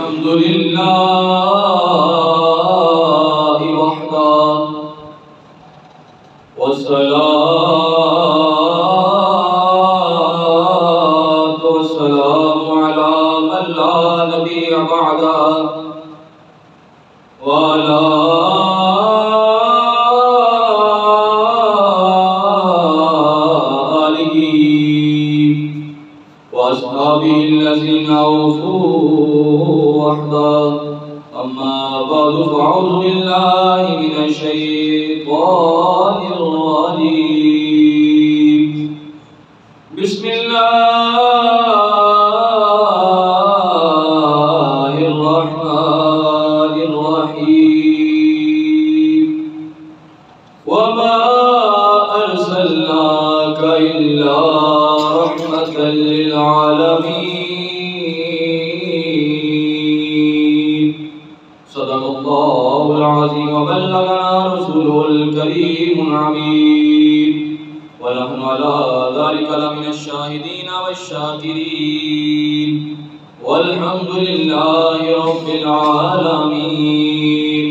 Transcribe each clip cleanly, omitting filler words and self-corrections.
الحمد لله وحده والصلاة والسلام على من لا نبي بعده وعلى آله وأصحابه الذين أوفوا وحده. أما بعد فأعوذ بالله من الشيطان الرجيم. بسم الله الرحمن الرحيم. وما أرسلناك إلا رحمة للعالمين. صدق الله العظيم وبلغنا رسوله الكريم العميد ونحن على ذلك لمن الشاهدين والشاكرين والحمد لله رب العالمين.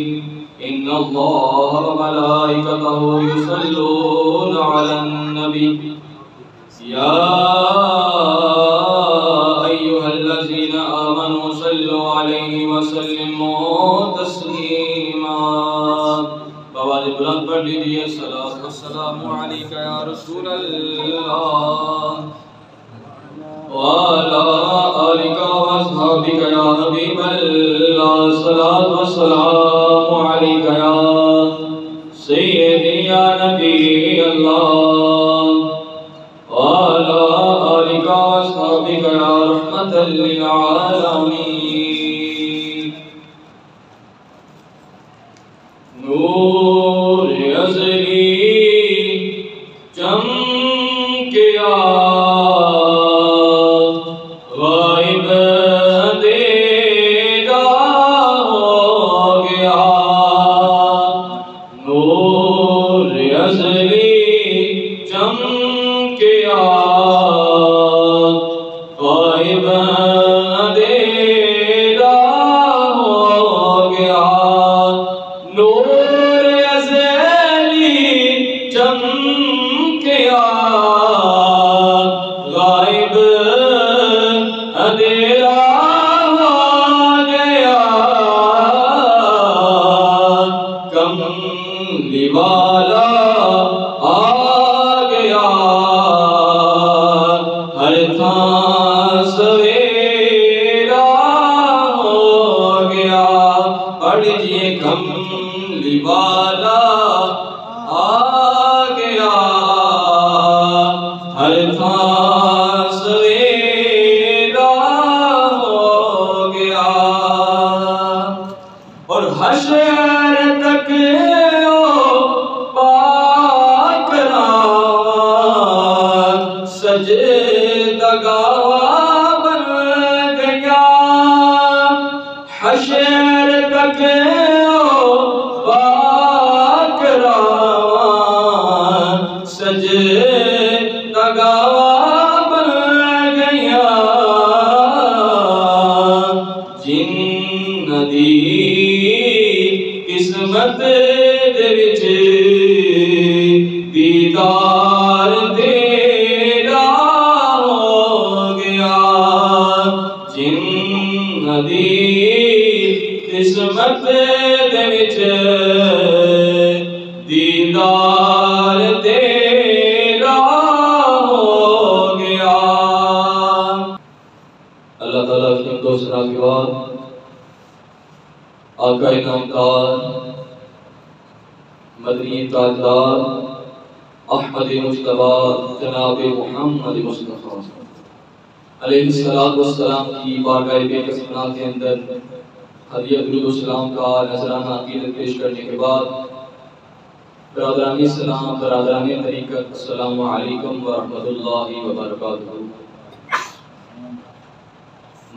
إن الله وملائكته يصلون على النبي يا أيها الذين آمنوا صلوا عليه وسلموا تسليما. بواز بلند پڑھ لیجیے الصلاۃ والسلام علیک یا رسول اللہ وعلى آلك وأصحابك يا حبيب الله. الصلاة والسلام عليك يا سيدي يا نبي الله وعلى آلك وأصحابك يا رحمة للعالمين. نور ازلی چمکیا آقا نامدار مدنی تاجدار احمد مجتبی جناب محمد مصطفیٰ علیہ السلام کی بارگاہ بے قسمنا کے اندر ہدیہ درود و سلام کا نذرانہ عقیدت پیش کرنے کے بعد برادران اسلام برادران طریقت السلام علیکم ورحمۃ اللہ وبرکاتہ.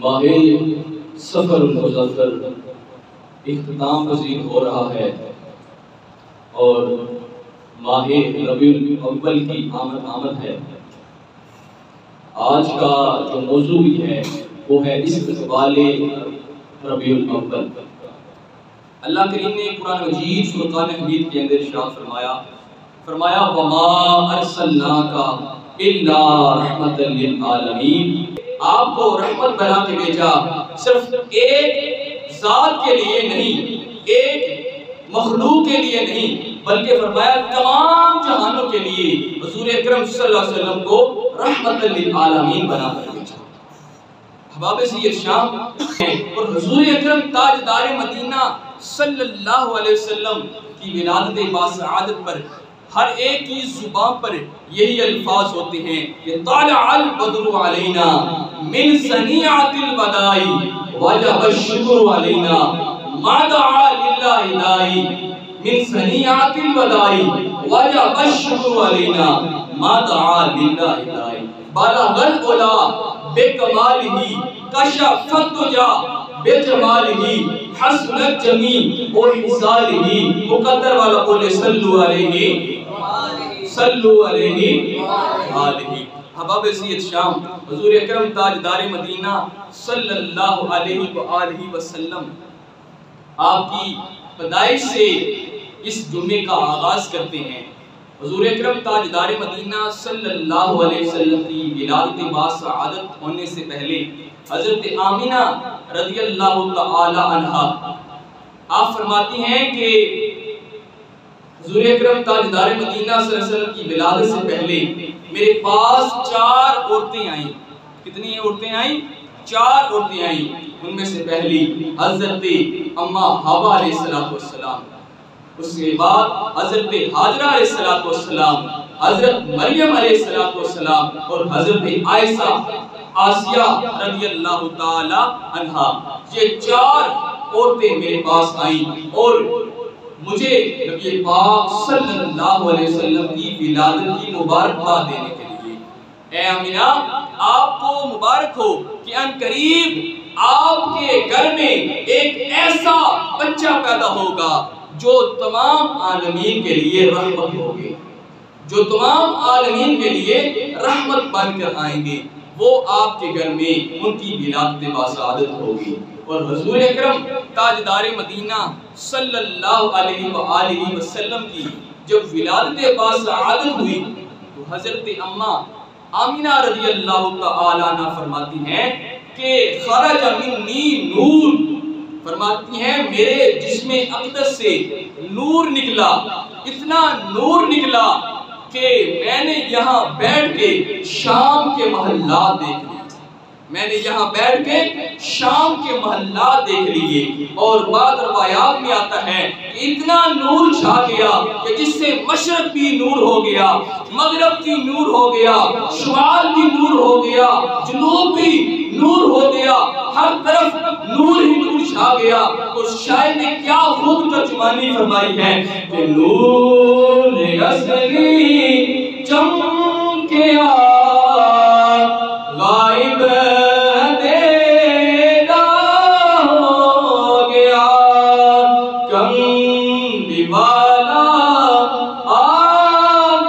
ماہ سفر المظفر اختتام پذیر ہو رہا ہے اور ماہ ربیع الاول کی آمد ہے. آج کا جو موضوع ہے وہ ہے استقبال ربیع الاول۔ اللہ کریم نے قرآن مجید فرقان حمید کے اندر ارشاد فرمایا وما ارسلناک الا رحمۃ للعالمین، آپ کو رحمت بنا کے بھیجا صرف ایک ذات کے لیے نہیں، ایک مخلوق کے لیے نہیں، بلکہ فرمایا تمام جہانوں کے لیے حضور اکرم صلی اللہ علیہ وسلم کو رحمت للعالمین بنا کر بھیجا۔ احباب سید شام اور حضور اکرم تاجدار مدینہ صلی اللہ علیہ وسلم کی ولادت باسعادت پر ہر ایک کی زبان پر یہی الفاظ ہوتے ہیں کہ طالع البدر علینا من ثنیعۃ الوداع وجب الشکر علینا ما دعا للہ داعی، من ثنیعۃ الوداع وجب الشکر علینا ما دعا للہ داعی، بلغ العلا بکمالہ کشف الدجا بجمالہ حسنت جمیع وحسالہ، مقدر والا بولے صلو علیہ صلو علیہ آلہ۔ احباب سید شام حضور اکرم تاجدار مدینہ صلی اللہ علیہ وآلہ وسلم آپ کی پیدائش سے اس جمعے کا آغاز کرتے ہیں۔ حضور اکرم تاجدار مدینہ صلی اللہ علیہ وسلم کی ولادت باسعادت ہونے سے پہلے حضرت آمینہ رضی اللہ تعالی عنہا آپ فرماتی ہیں کہ حضور اکرم تاجدار مدینہ صلی اللہ علیہ وسلم کی ولادت سے پہلے میرے پاس 4 عورتیں آئیں۔ کتنی عورتیں آئیں؟ 4 عورتیں آئیں۔ ان میں سے پہلی حضرت اماں حوا علیہ السلام، اس کے بعد حضرت حاجرہ علیہ السلام، حضرت مریم علیہ السلام اور حضرت عائشہ آسیہ رضی اللہ تعالی عنہا۔ یہ 4 عورتیں میرے پاس آئیں اور مجھے نبی پاک صلی اللہ علیہ وسلم کی ولادت کی مبارکباد دینے کے لیے، اے آمینہ آپ کو مبارک ہو کہ ان قریب آپ کے گھر میں ایک ایسا بچہ پیدا ہوگا جو تمام عالمین کے لیے رحمت ہوگی، جو تمام عالمین کے لیے رحمت بن کر آئیں گے، وہ آپ کے گھر میں ان کی ولادت باسعادت ہوگی۔ اور حضور اکرم تاجدار مدینہ صلی اللہ علیہ وآلہ وسلم کی جب ولادت باسعادت ہوئی تو حضرت اماں آمینہ رضی اللہ تعالی عنہ فرماتی ہیں کہ خرج منی نور، فرماتی ہیں میرے جسم اقدس سے نور نکلا، اتنا نور نکلا کہ میں نے یہاں بیٹھ کے شام کے محلات دیکھ لیے، میں نے یہاں بیٹھ کے شام کے محلات دیکھ لیے۔ اور بعض روایات میں آتا ہے کہ اتنا نور چھا گیا کہ جس سے مشرق بھی نور ہو گیا، مغرب بھی نور ہو گیا، شمال بھی نور ہو گیا، جنوب بھی نور ہو گیا، ہر طرف نور ہی نور چھا گیا۔ تو شاعر نے کیا خوب ترجمانی فرمائی ہے کہ نور اصلی چمکیا غائب دیدہ ہو گیا، کملی والا آ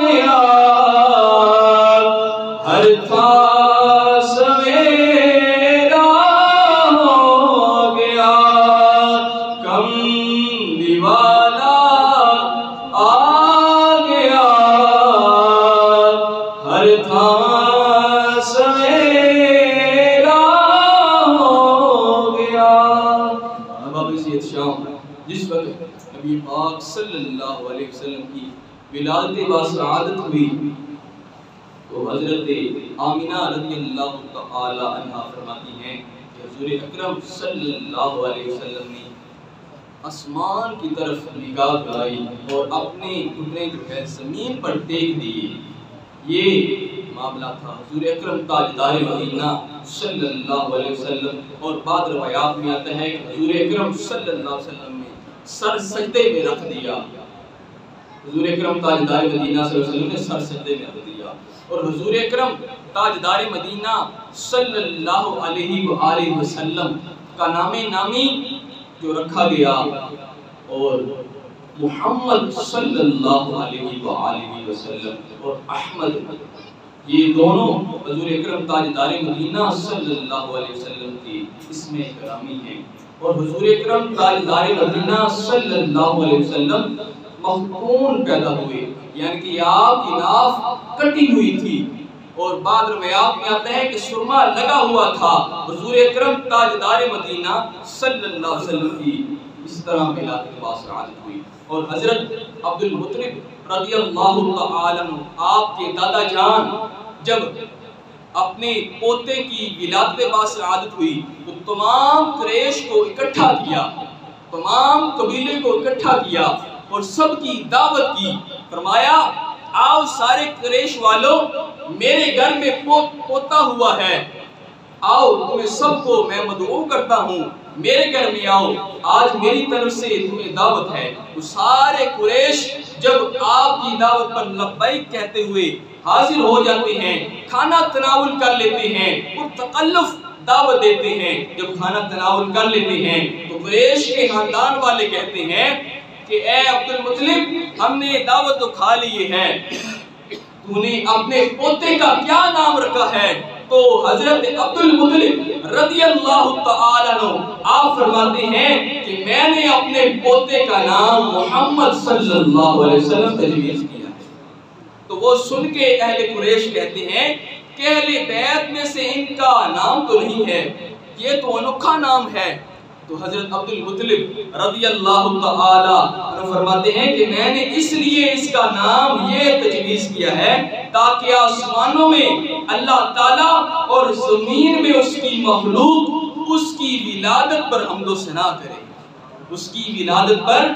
گیا، ہر تھا سویرا ہو گیا، کملی والا آ گیا، ہر تھا جس وقت نبی پاک صلی اللہ علیہ وسلم کی ولادت باسعادت ہوئی تو حضرت آمینہ رضی اللہ تعالی عنہا فرماتی ہیں کہ حضور اکرم صلی اللہ علیہ وسلم نے آسمان کی طرف نگاہ کرائی اور اپنے گھٹنے جو ہے زمین پر ٹیک دیے۔ یہ معاملہ تھا حضور اکرم تاجدار مدینہ صلی اللہ علیہ وسلم، اور بعض روایات میں آتا ہے کہ حضور اکرم صلی اللہ علیہ وسلم نے سر سجدے میں رکھ دیا، حضور اکرم تاجدار مدینہ صلی اللہ علیہ وسلم نے سر سجدے میں رکھ دیا، اور حضور اکرم تاجدار مدینہ صلی اللہ علیہ وآلہ وسلم کا نام نامی جو رکھا گیا، اور محمد صلی اللہ علیہ وآلہ وسلم اور احمد، یہ دونوں حضور اکرم تاجدار مدینہ صلی اللہ علیہ وسلم کی اسم گرامی ہیں۔ اور حضور اکرم تاجدار مدینہ صلی اللہ علیہ وسلم مختون پیدا ہوئے، یعنی کہ آپ کی ناف کٹی ہوئی تھی، اور بعد روایات میں آتا ہے کہ سرما لگا ہوا تھا حضور اکرم تاجدار مدینہ صلی اللہ علیہ وسلم کی۔ اس طرح میلاد باصعادت ہوئی، اور حضرت عبد المطلب رضی اللہ تعالی عنہ آپ کے دادا جان جب اپنے پوتے کی ولادت باصعادت ہوئی تو تمام قریش کو اکٹھا کیا، تمام قبیلے کو اکٹھا کیا اور سب کی دعوت کی۔ فرمایا آؤ سارے قریش والوں، میرے گھر میں پوتا ہوا ہے، آؤ تمہیں سب کو میں مدعو کرتا ہوں، میرے گھر میں آؤ، آج میری طرف سے تمہیں دعوت ہے۔ تو سارے قریش جب آپ کی دعوت پر لبیک کہتے ہوئے حاضر ہو جاتے ہیں، کھانا تناول کر لیتے ہیں اور تکلف دعوت دیتے ہیں۔ جب کھانا تناول کر لیتے ہیں تو قریش کے خاندان والے کہتے ہیں کہ اے عبد المطلب، ہم نے دعوت تو کھا لی ہے، تو نے اپنے پوتے کا کیا نام رکھا ہے؟ تو حضرت عبد المطلب رضی اللہ تعالی عنہ آپ فرماتے ہیں کہ میں نے اپنے پوتے کا نام محمد صلی اللہ علیہ وسلم تجویز کیا ہے۔ تو وہ سن کے اہل قریش کہتے ہیں کہ اہل بیت میں سے ان کا نام تو نہیں ہے، یہ تو انوکھا نام ہے۔ تو حضرت عبد المطلب رضی اللہ تعالی عنہ فرماتے ہیں کہ میں نے اس لیے اس کا نام یہ تجویز کیا ہے تاکہ آسمانوں میں اللہ تعالیٰ اور زمین میں اس کی مخلوق اس کی ولادت پر حمد و ثنا کرے، اس کی ولادت پر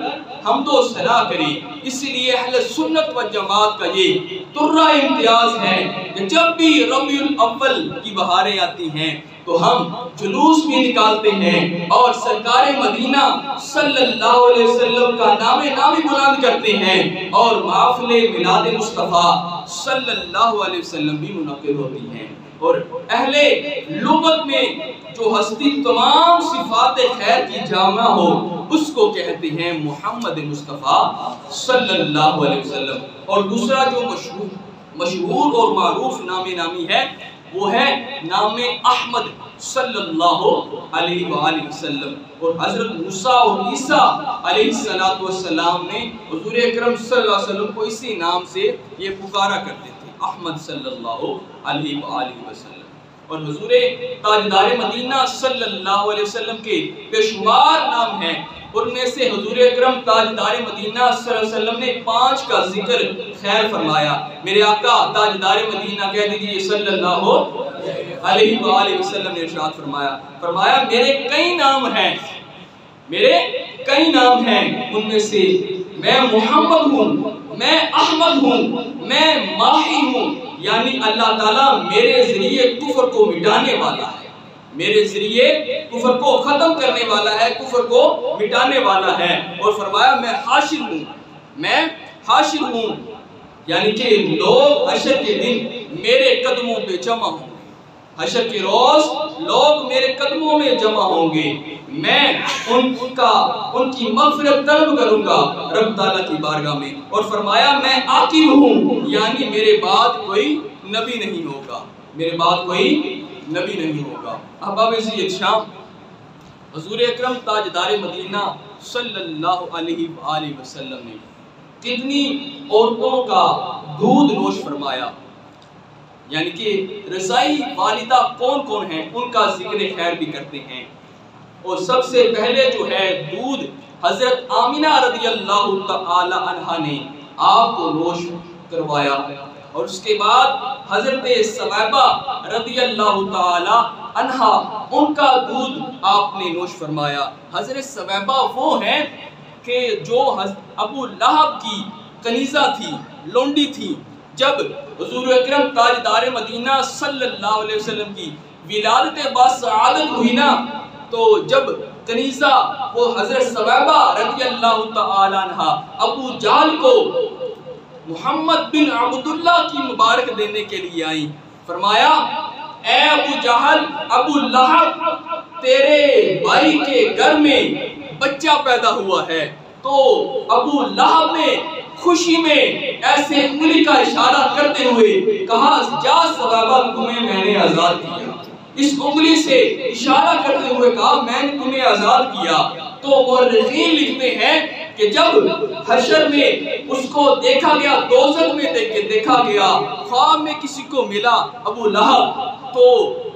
حمد و ثنا کرے۔ اس لیے اہل سنت و جماعت کا یہ ترہ امتیاز ہے کہ جب بھی ربیع الاول کی بہاریں آتی ہیں تو ہم جلوس بھی نکالتے ہیں اور سرکار مدینہ صلی اللہ علیہ وسلم کا نام نامی بلند کرتے ہیں، اور محفل میلاد مصطفیٰ صلی اللہ علیہ وسلم بھی منعقد ہوتی ہیں۔ اور اہل لغت میں جو ہستی تمام صفات خیر کی جامع ہو اس کو کہتے ہیں محمد مصطفیٰ صلی اللہ علیہ وسلم۔ اور دوسرا جو مشہور اور معروف نامی ہے وہ ہے نام احمد صلی اللہ علیہ وآلہ وسلم۔ اور حضرت موسیٰ اور عیسیٰ علیہ السلام نے حضور اکرم صلی اللہ علیہ وسلم کو اسی نام سے یہ پکارا کرتے تھے، احمد صلی اللہ علیہ وآلہ وسلم۔ اور حضور تاجدار مدینہ صلی اللہ علیہ وسلم کے بے شمار نام ہیں، ان میں سے حضور اکرم تاجدار مدینہ صلی اللہ علیہ وسلم نے 5 کا ذکر خیر فرمایا۔ میرے آقا تاجدار مدینہ کہہ دیجئے صلی اللہ علیہ وآلہ وسلم نے ارشاد فرمایا میرے کئی نام ہیں، میرے کئی نام ہیں، ان میں سے میں محمد ہوں، میں احمد ہوں، میں ماہی ہوں، یعنی اللہ تعالیٰ میرے ذریعے کفر کو مٹانے والا ہے، میرے ذریعے کفر کو ختم کرنے والا ہے، کفر کو مٹانے والا ہے۔ اور فرمایا میں حاشر ہوں، میں حاشر ہوں، یعنی کہ لوگ حشر کے دن میرے قدموں پہ جمع ہوں گے، حشر کے روز لوگ میرے قدموں میں جمع ہوں گے، میں ان کی مغفرت طلب کروں گا رب تعالیٰ کی بارگاہ میں۔ اور فرمایا میں عاقب ہوں، یعنی میرے بعد کوئی نبی نہیں ہوگا، میرے بعد کوئی نبی نہیں ہوگا۔ احباب عزیز شام، حضور اکرم تاجدار مدینہ صلی اللہ علیہ وآلہ وسلم نے کتنی عورتوں کا دودھ نوش فرمایا، یعنی کہ رضائی والدہ کون کون ہیں ان کا ذکر خیر بھی کرتے ہیں۔ اور سب سے پہلے جو ہے دودھ حضرت آمینہ رضی اللہ تعالی عنہ نے آپ کو نوش کروایا، اور اس کے بعد حضرت ثویبہ رضی اللہ تعالی عنہ ان کا دودھ آپ نے نوش فرمایا۔ حضرت ثویبہ وہ ہیں کہ جو ابو لہب کی کنیزہ تھی، لونڈی تھی۔ جب حضور اکرم تاجدار مدینہ صلی اللہ علیہ وسلم کی ولادت باصعادت ہوئی نا، تو جب کنیزہ وہ حضرت ثویبہ رضی اللہ تعالی عنہ ابو جہل کو محمد بن عبداللہ کی مبارک دینے کے لیے آئیں، فرمایا اے ابو جہل، ابو لہب تیرے بھائی کے گھر میں بچہ پیدا ہوا ہے۔ تو ابو لہب نے خوشی میں ایسے انگلی کا اشارہ کرتے ہوئے کہا جا ثویبہ تمہیں میں نے آزاد کیا، اس انگلی سے اشارہ کرتے ہوئے کہا میں نے تمہیں آزاد کیا۔ تو مورخین لکھتے ہیں کہ جب حشر میں اس کو دیکھا گیا، دوزخ میں دیکھا گیا، خواب میں کسی کو ملا ابو لہب، تو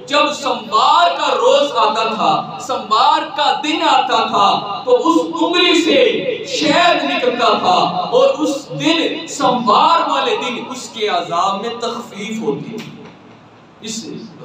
جب سموار کا روز آتا تھا، سموار کا دن آتا تھا، تو اس انگلی سے شہد نکلتا تھا، اور اس دن سموار والے دن اس کے عذاب میں تخفیف ہوتی تھی۔ اس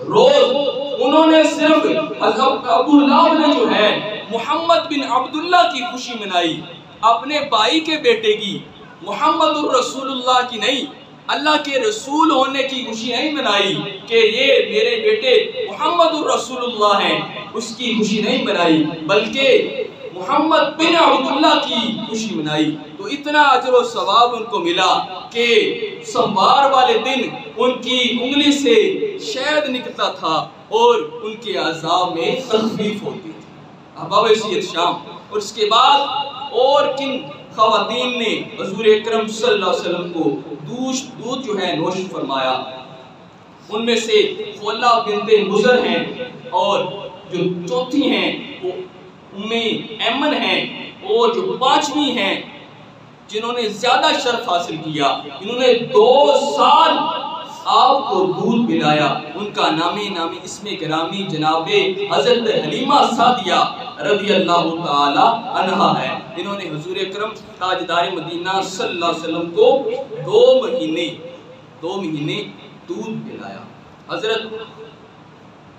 روز انہوں نے صرف ابو لہب نے جو ہے محمد بن عبداللہ کی خوشی منائی، اپنے بھائی کے بیٹے کی، محمد الرسول اللہ کی نہیں، اللہ کے رسول ہونے کی خوشی نہیں منائی کہ یہ میرے بیٹے محمد الرسول اللہ ہیں، اس کی خوشی نہیں منائی، بلکہ محمد بن عبداللہ کی خوشی منائی۔ تو اتنا اجر و ثواب ان کو ملا کہ سموار والے دن ان کی انگلی سے شہد نکلتا تھا اور ان کے عذاب میں تخفیف ہوتی تھی۔ احباب سید شام، اور اس کے بعد اور کن خواتین نے حضور اکرم صلی اللہ علیہ وسلم کو دودھ جو ہے نوش فرمایا، ان میں سے خولہ بنت مضر ہیں، اور جو چوتھی ہیں وہ ام ایمن ہیں، اور جو پانچویں ہیں جنہوں نے زیادہ شرف حاصل کیا، انہوں نے 2 سال آپ کو دودھ پلایا، ان کا نامی اسم گرامی جناب حضرت حلیمہ سعدیہ رضی اللہ تعالی عنہا ہے۔ انہوں نے حضور اکرم تاجدار مدینہ صلی اللہ علیہ وسلم کو 2 مہینے دودھ پلایا۔ حضرت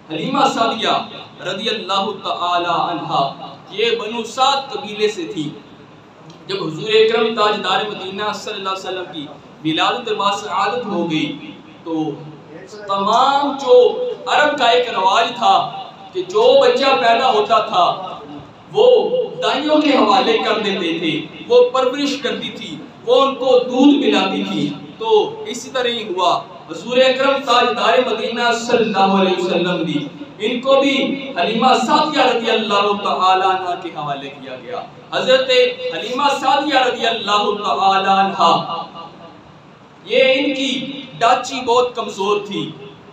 حلیمہ سعدیہ رضی اللہ تعالی عنہا یہ بنو سعد قبیلے سے تھی۔ جب حضور اکرم تاجدار مدینہ صلی اللہ علیہ وسلم کی ولادت باسعادت ہو گئی، تو تمام جو عرب کا ایک رواج تھا کہ جو بچہ پیدا ہوتا تھا وہ دائیوں کے حوالے کر دیتے تھے، وہ پرورش کرتی تھی، وہ ان کو دودھ پلاتی تھی۔ تو اسی طرح ہی ہوا، حضور اکرم تاجدار مدینہ صلی اللہ علیہ وسلم بھی ان کو بھی حلیمہ سعدیہ رضی اللہ تعالی عنہ کے حوالے کیا گیا۔ حضرت حلیمہ سعدیہ رضی اللہ تعالی عنہ یہ ان کی ڈاچی بہت کمزور تھی،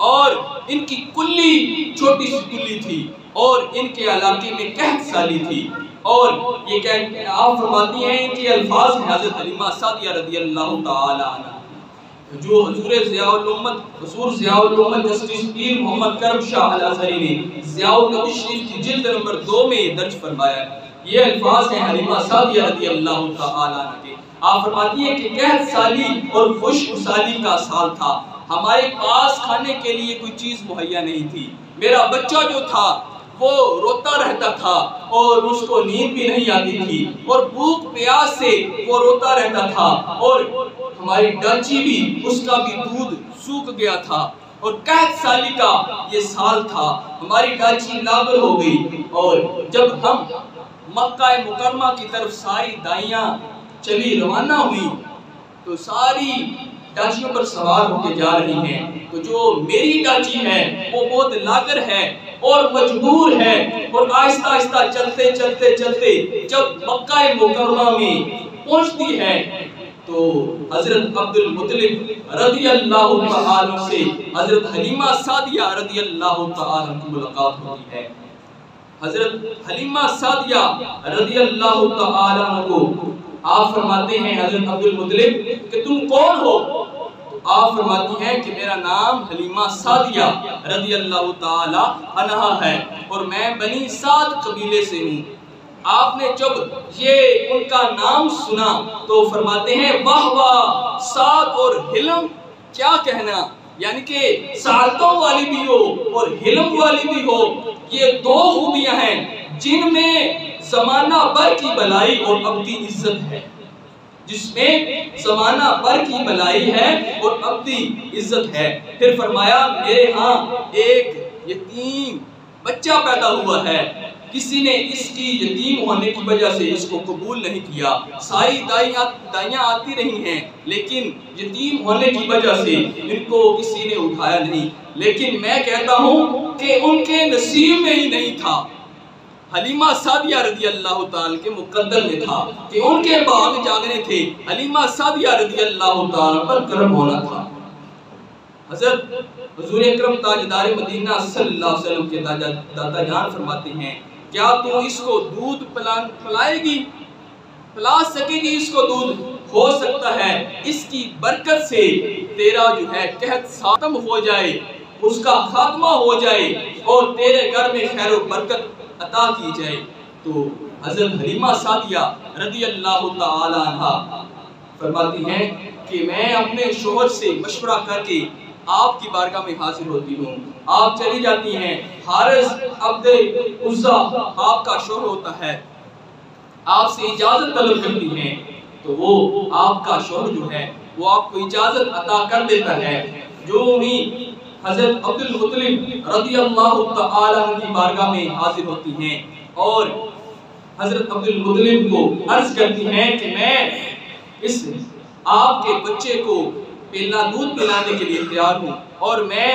اور ان کی کلی چھوٹی سی کلی تھی، اور ان کے علاقے میں قحط سالی تھی، اور یہ آپ فرماتی ہیں ان کے الفاظ ہیں حضرت حلیمہ سعدیہ رضی اللہ تعالی عنہ جو حضور ضیاء الامت جسٹس پیر محمد کرم شاہ الازہری نے ضیاء النبی شریف کی جلد نمبر 2 میں درج فرمایا۔ یہ الفاظ ہیں حلیمہ سعدیہ رضی اللہ تعالی عنہ کے۔ آپ فرماتی ہیں کہ قحط سالی اور خشک سالی کا سال تھا، ہمارے پاس کھانے کے لیے کوئی چیز مہیا نہیں تھی، میرا بچہ جو تھا وہ روتا رہتا تھا اور اس کو نیند بھی نہیں آتی تھی، اور بھوک پیاس سے وہ روتا رہتا تھا، اور ہماری ڈاچی بھی اس کا بھی دودھ سوکھ گیا تھا، اور قحط سالی کا یہ سال تھا، ہماری ڈاچی لاغر ہو گئی۔ اور جب ہم مکہ مکرمہ کی طرف ساری دائیاں چلی روانہ ہوئی تو ساری ڈاچیوں پر سوار ہو کے جا رہی ہیں، تو جو میری ڈاچی ہے وہ بہت لاغر ہے اور مجبور ہے، اور آہستہ آہستہ چلتے چلتے چلتے جب مکہ مکرمہ میں پہنچتی ہے تو حضرت عبد المطلب رضی اللہ تعالی سے حضرت حلیمہ سعدیہ رضی اللہ تعالی کی ملاقات ہوتی ہے۔ حضرت حلیمہ سعدیہ رضی اللہ تعالی کو آپ فرماتے ہیں حضرت عبد المطلب کہ تم کون ہو؟ آپ فرماتی ہیں کہ میرا نام حلیمہ سعدیہ رضی اللہ تعالی عنہا ہے، اور میں بنی سعد قبیلے سے ہوں۔ آپ نے جب یہ ان کا نام سنا تو فرماتے ہیں واہ واہ، سعد اور حلم کیا کہنا، یعنی کہ سعادتوں والی بھی ہو اور حلم والی بھی ہو، یہ 2 خوبیاں ہیں جن میں زمانہ بھر کی بلائی اور ابدی عزت ہے، جس میں زمانہ بھر کی بلائی ہے اور ابدی عزت ہے۔ پھر فرمایا میرے ہاں ایک یتیم بچہ پیدا ہوا ہے، کسی نے اس کی یتیم ہونے کی وجہ سے اس کو قبول نہیں کیا، ساری دائیاں آتی رہی ہیں لیکن یتیم ہونے کی وجہ سے ان کو کسی نے اٹھایا نہیں، لیکن میں کہتا ہوں کہ ان کے نصیب میں ہی نہیں تھا، حلیمہ سعدیہ رضی اللہ تعالی کے مقدر میں تھا کہ ان کے باغ جاگنے تھے، حلیمہ سعدیہ رضی اللہ تعالی پر کرم ہونا تھا۔ حضرت حضور اکرم تاجدار مدینہ صلی اللہ علیہ وسلم کے دادا جان فرماتے ہیں کیا تو اس کو دودھ پلائے گی، پلا سکے گی اس کو دودھ؟ ہو سکتا ہے اس کی برکت سے تیرا جو ہے قحط ختم ہو جائے، اس کا خاتمہ ہو جائے اور تیرے گھر میں خیر و برکت عطا کی جائے۔ تو حضرت حلیمہ سعدیہ رضی اللہ تعالی عنہ فرماتی ہیں کہ میں اپنے شوہر سے مشورہ کر کے آپ کی بارگاہ میں حاضر ہوتی ہوں۔ آپ چلی جاتی ہیں، حارث عبد عزہ آپ کا شوہر ہوتا ہے، آپ سے اجازت طلب کرتی ہیں تو وہ آپ کا شوہر جو ہے وہ آپ کو اجازت عطا کر دیتا ہے۔ جو ہی حضرت عبد المطلب رضی اللہ تعالی عنہ کی بارگاہ میں حاضر ہوتی ہیں اور حضرت عبد المطلب کو عرض کرتی ہیں کہ میں اس آپ کے بچے کو دودھ پلانے کے لیے تیار ہوں اور میں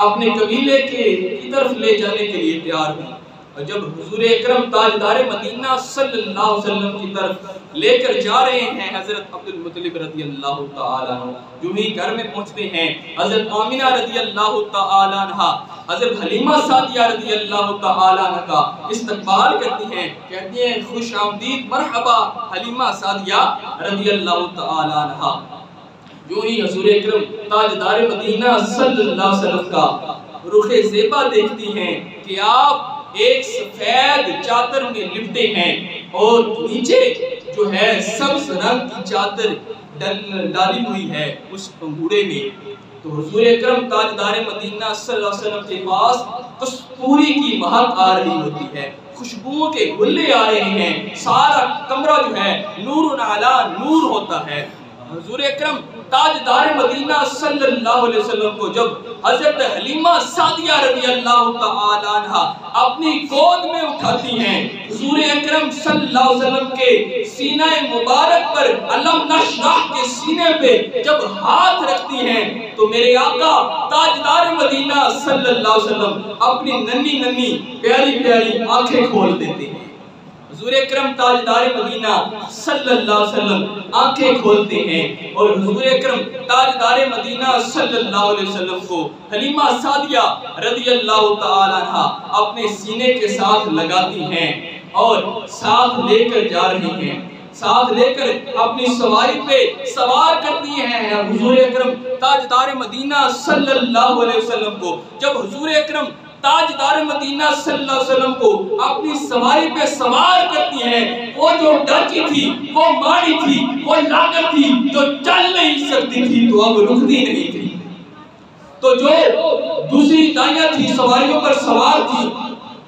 اپنے قبیلے کی طرف لے جانے کے لیے تیار ہوں۔ اور جب حضور اکرم تاجدار مدینہ صلی اللہ علیہ وسلم کی طرف لے کر جا رہے ہیں حضرت عبد المطلب رضی اللہ تعالی عنہ، جو ہی گھر میں پہنچتے ہیں حضرت آمنہ رضی اللہ تعالی عنہ حضرت حلیمہ سعدیہ رضی اللہ تعالی عنہ کا استقبال کرتی ہیں، کہتی ہیں خوش آمدید، مرحبا حلیمہ سعدیہ رضی اللہ تعالی عنہ۔ جو ہی حضور اکرم تاجدار مدینہ صلی اللہ علیہ وسلم کا رخ زیبا دیکھتی ہیں کہ آپ ایک سفید چادر میں لپٹے ہیں اور نیچے جو ہے سبز رنگ کی چادر ڈالی ہوئی ہے اس پنگوڑے میں، تو حضور اکرم تاجدار مدینہ صلی اللہ علیہ وسلم کے پاس کستوری کی مہک آ رہی ہوتی ہے، خوشبوؤں کے گلے آ رہے ہیں، سارا کمرہ جو ہے نور علی نور ہوتا ہے۔ حضور اکرم تاجدار مدینہ صلی اللہ علیہ وسلم کو جب حضرت حلیمہ سعدیہ رضی اللہ تعالی عنہ اپنی گود میں اٹھاتی ہیں، حضور اکرم صلی اللہ علیہ وسلم کے سینہ مبارک پر علم نشرح کے سینے پہ جب ہاتھ رکھتی ہیں تو میرے آقا تاجدار مدینہ صلی اللہ علیہ وسلم اپنی ننھی ننھی پیاری پیاری آنکھیں کھول دیتے ہیں۔ حضور اکرم تاجدار مدینہ صلی اللہ علیہ وسلم آنکھیں کھولتے ہیں اور حضور اکرم تاجدار مدینہ صلی اللہ علیہ وسلم کو حلیمہ سعدیہ رضی اللہ تعالی عنہ اپنے سینے کے ساتھ لگاتی ہیں اور ساتھ لے کر جا رہی ہیں، ساتھ لے کر اپنی سواری پہ سوار کرتی ہیں۔ حضور اکرم تاجدار مدینہ صلی اللہ علیہ وسلم کو جب حضور اکرم تاجدار مدینہ صلی اللہ علیہ وسلم کو اپنی سواری پہ سوار کرتی ہیں، وہ جو ڈرتی تھی، وہ ماری تھی، وہ لاغر تھی، جو چل نہیں سکتی تھی تو اب رکتی نہیں تھی، تو جو دوسری دائیاں تھی سواریوں پر سوار تھی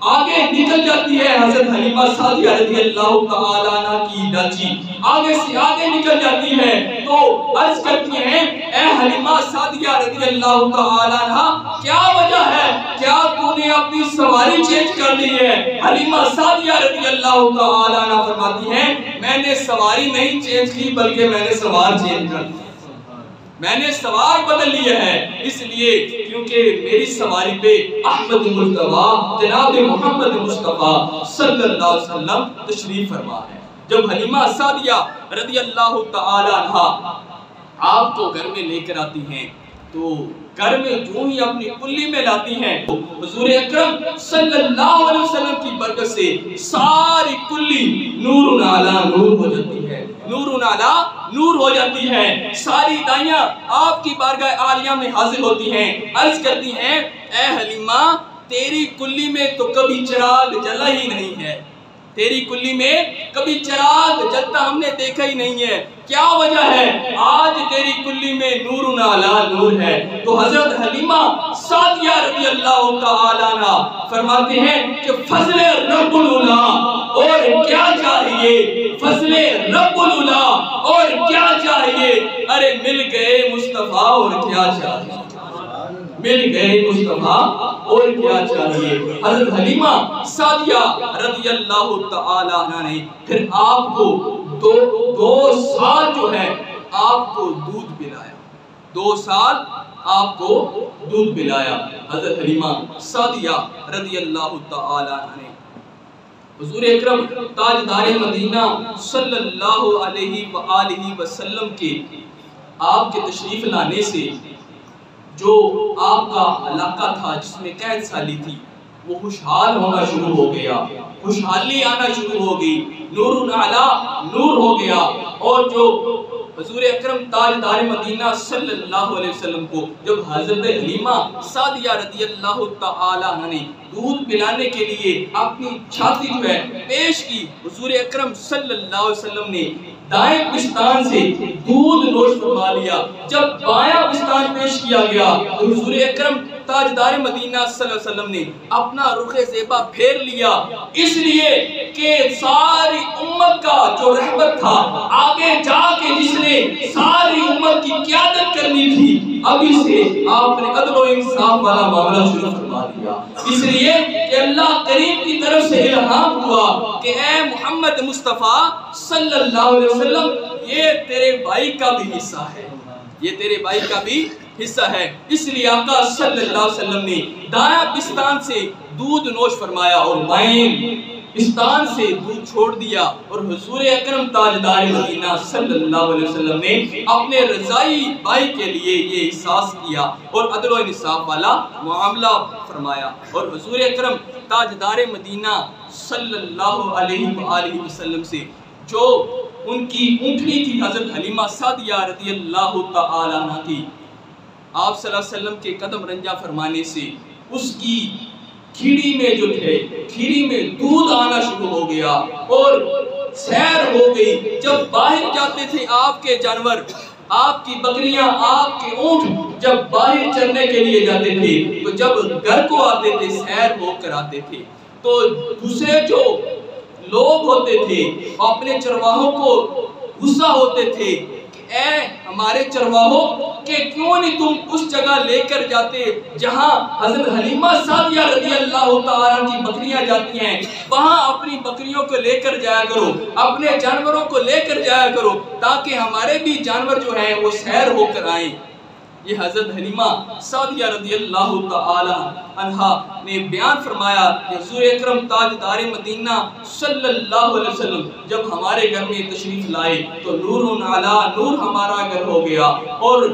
آگے نکل جاتی ہے۔ حضرت حلیمہ سعدیہ رضی اللہ تعالی عنہ کی ڈاچی آگے سے آگے نکل جاتی ہے تو عرض کرتی ہیں اے حلیمہ سعدیہ رضی اللہ تعالی عنہ کیا وجہ ہے، کیا تو نے اپنی سواری چینج کر لی ہے؟ حلیمہ سعدیہ رضی اللہ تعالی عنہ فرماتی ہیں میں نے سواری نہیں چینج کی بلکہ میں نے سوار چینج کر دی، میں نے سوار بدل لیا ہے، اس لیے کیونکہ میری سواری پہ احمد مصطفیٰ جناب محمد مصطفیٰ صلی اللہ علیہ وسلم تشریف فرما ہے۔ جب حلیمہ سعدیہ رضی اللہ تعالی عنہ آپ کو گھر میں لے کر آتی ہیں تو گھر میں جو ہی اپنی کلی میں لاتی ہیں حضور اکرم صلی اللہ علیہ وسلم کی برکت سے ساری کلی نور علی نور ہو جاتی ہے، نور علی نور ہو جاتی ہے۔ ساری دائیاں آپ کی بارگاہ عالیہ میں حاضر ہوتی ہیں، عرض کرتی ہیں اے حلیمہ تیری کلی میں تو کبھی چراغ جلا ہی نہیں ہے، تیری کلی میں کبھی چراغ جلتا ہم نے دیکھا ہی نہیں ہے، کیا وجہ ہے؟ آج تیری کلی میں نور علی نور ہے۔ تو حضرت حلیمہ سعدیہ رضی اللہ تعالی عنہ فرماتے ہیں کہ فضل رب العلا اور کیا چاہیے، فضل رب العلا اور کیا چاہیے، ارے مل گئے مصطفیٰ اور کیا چاہیے، مل گئے مصطفیٰ اور کیا چاہیے۔ حضرت حلیمہ سعدیہ رضی اللہ تعالی عنہ نے پھر آپ کو دو سال جو ہے آپ کو دودھ پلایا، 2 سال آپ کو دودھ پلایا۔ حضرت حلیمہ سعدیہ رضی اللہ تعالی عنہ نے حضور اکرم تاجدار مدینہ صلی اللہ علیہ وآلہ وسلم کے آپ کے تشریف لانے سے جو آپ کا علاقہ تھا جس میں قحط سالی تھی وہ خوشحال ہونا شروع ہو گیا، خوشحالی آنا شروع ہو گئی، نور علی نور ہو گیا۔ اور جو حضور اکرم تاجدار مدینہ صلی اللہ علیہ وسلم کو جب حضرت حلیمہ سعدیہ رضی اللہ تعالی عنہ نے دودھ پلانے کے لیے اپنی چھاتی جو ہے پیش کی، حضور اکرم صلی اللہ علیہ وسلم نے دائیں پستان سے دودھ نوش فرما لیا۔ جب بایاں پستان پیش کیا گیا تو حضور اکرم تاجدار مدینہ صلی اللہ علیہ وسلم نے اپنا رخ زیبا پھیر لیا، اس لیے کہ ساری امت کا جو رہبر تھا، آگے جا کے جس نے ساری امت کی قیادت کرنی تھی، ابھی سے آپ نے عدل و انصاف والا معاملہ شروع فرما دیا۔ اس لیے کہ اللہ کریم کی طرف سے الہام ہوا کہ اے محمد مصطفیٰ صلی اللہ علیہ وسلم، یہ تیرے بھائی کا بھی حصہ ہے، یہ تیرے بھائی کا بھی حصہ ہے۔ اس لیے آقا صلی اللہ علیہ وسلم نے دایاں پستان سے دودھ نوش فرمایا اور بائیں پستان سے دودھ چھوڑ دیا، اور حضور اکرم تاجدار مدینہ صلی اللہ علیہ وسلم نے اپنے رضائی بھائی کے لیے یہ احساس کیا اور عدل و انصاف والا معاملہ فرمایا۔ اور حضور اکرم تاجدار مدینہ صلی اللہ علیہ وآلہ وسلم سے جو ان کی اونٹنی تھی حضرت حلیمہ سعدیہ رضی اللہ تعالی عنہ کی، آپ صلی اللہ علیہ وسلم کے قدم رنجہ فرمانے سے اس کی کھیڑی میں جو تھے، کھیڑی میں دودھ آنا شروع ہو گیا اور سیر ہو گئی۔ جب باہر جاتے تھے آپ کے جانور، آپ کی بکریاں، آپ کے اونٹ جب باہر چرنے کے لیے جاتے تھے تو جب گھر کو آتے تھے سیر ہو کر آتے تھے تو دوسرے جو لوگ ہوتے تھے اپنے چرواہوں کو غصہ ہوتے تھے کہ اے ہمارے چرواہوں کہ کیوں نہیں تم اس جگہ لے کر جاتے جہاں حضرت حلیمہ سعدیہ رضی اللہ تعالیٰ کی بکریاں جاتی ہیں، وہاں اپنی بکریوں کو لے کر جایا کرو، اپنے جانوروں کو لے کر جایا کرو تاکہ ہمارے بھی جانور جو ہیں وہ سیر ہو کر آئیں۔ یہ حضرت حلیمہ سعدیہ رضی اللہ تعالی عنہا نے بیان فرمایا کہ حضور اکرم تاجدار مدینہ صلی اللہ علیہ وسلم جب ہمارے گھر میں تشریف لائے تو نور علی نور ہمارا گھر ہو گیا اور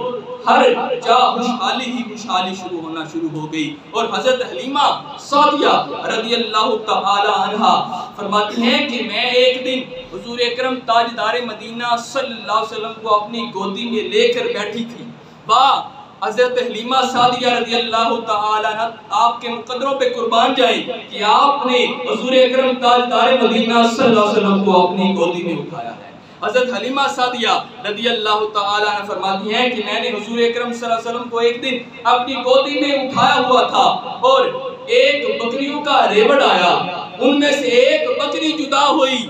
ہر جا خوشحالی ہی خوشحالی شروع ہونا شروع ہو گئی۔ اور حضرت حلیمہ سعدیہ رضی اللہ تعالی عنہا فرماتی ہیں کہ میں ایک دن حضور اکرم تاجدار مدینہ صلی اللہ علیہ وسلم کو اپنی گودی میں لے کر بیٹھی تھی۔ حضرت حلیمہ سعدیہ رضی اللہ تعالی عنہ آپ کے مقدروں پہ قربان جائیں کہ آپ نے حضور اکرم تاجدار مدینہ صلی اللہ علیہ وسلم کو اپنی گودی میں اٹھایا ہے۔ حضرت حلیمہ سعدیہ رضی اللہ تعالی عنہ فرماتی ہیں کہ میں نے حضور اکرم صلی اللہ علیہ وسلم کو ایک دن اپنی گودی میں اٹھایا ہوا تھا اور ایک بکریوں کا ریوڑ آیا، ان میں سے ایک بکری جدا ہوئی،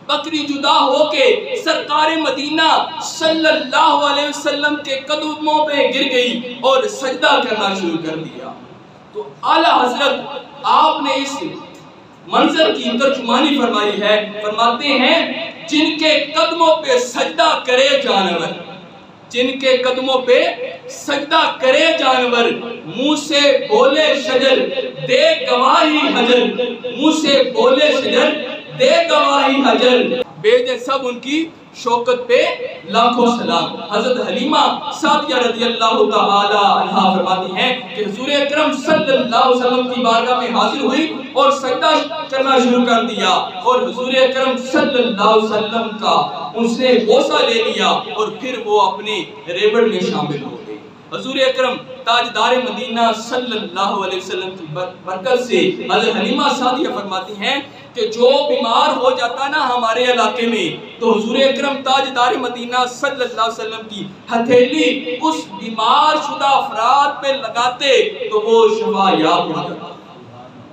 بکری جدا ہو کے سرکار مدینہ صلی اللہ علیہ وسلم کے قدموں پہ گر گئی اور سجدہ کرنا شروع کر دیا۔ تو اعلیٰ حضرت آپ نے اس منظر کی ترجمانی فرمائی ہے، فرماتے ہیں جن کے قدموں پہ سجدہ کرے جانور، جن کے قدموں پہ سجدہ کرے جانور، منہ سے بولے شجر دے گواہی حجر، منہ سے بولے شجر دے گواہی حجر، بیجے سب ان کی شوکت پہ لاکھوں سلام۔ حضرت حلیمہ سعدیہ رضی اللہ تعالی عنہا فرماتی ہیں کہ حضور اکرم صلی اللہ علیہ وسلم کی بارگاہ میں حاضر ہوئی اور سجدہ کرنا شروع کر دیا اور حضور اکرم صلی اللہ علیہ وسلم کا اس نے بوسہ لے لیا اور پھر وہ اپنے ریوڑ میں شامل ہو گئی۔ حضور اکرم تاجدار مدینہ صلی اللہ علیہ وسلم کی برکت سے حضرت حلیمہ سعدیہ فرماتی ہیں کہ جو بیمار ہو جاتا نا ہمارے علاقے میں تو حضور اکرم تاجدار مدینہ صلی اللہ علیہ وسلم کی ہتھیلی اس بیمار شدہ افراد پہ لگاتے تو وہ شفا یاب ہو جاتا،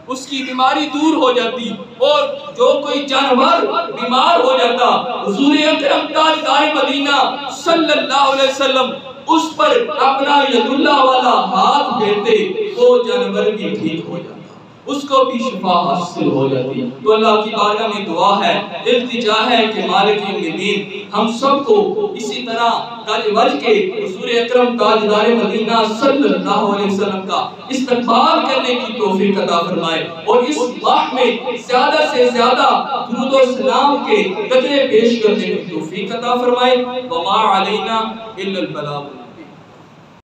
اس کی بیماری دور ہو جاتی۔ اور جو کوئی جانور بیمار ہو جاتا حضور اکرم تاجدار مدینہ صلی اللہ علیہ وسلم اس پر اپنا ید اللہ والا ہاتھ پھیرتے وہ جانور بھی ٹھیک ہو جاتا، اس کو بھی شفا حاصل ہو جاتی۔ تو اللہ کی بارگاہ میں دعا ہے، التجا ہے کہ مالک یوم الدین ہم سب کو اسی طرح تاج وج کے حضور اکرم تاجدار مدینہ صلی اللہ علیہ وسلم کا استقبال کرنے کی توفیق عطا فرمائے اور اس ماہ میں زیادہ سے زیادہ درود و سلام کے قطرے پیش کرنے کی توفیق عطا فرمائے۔ وما علینا الا البلاغ۔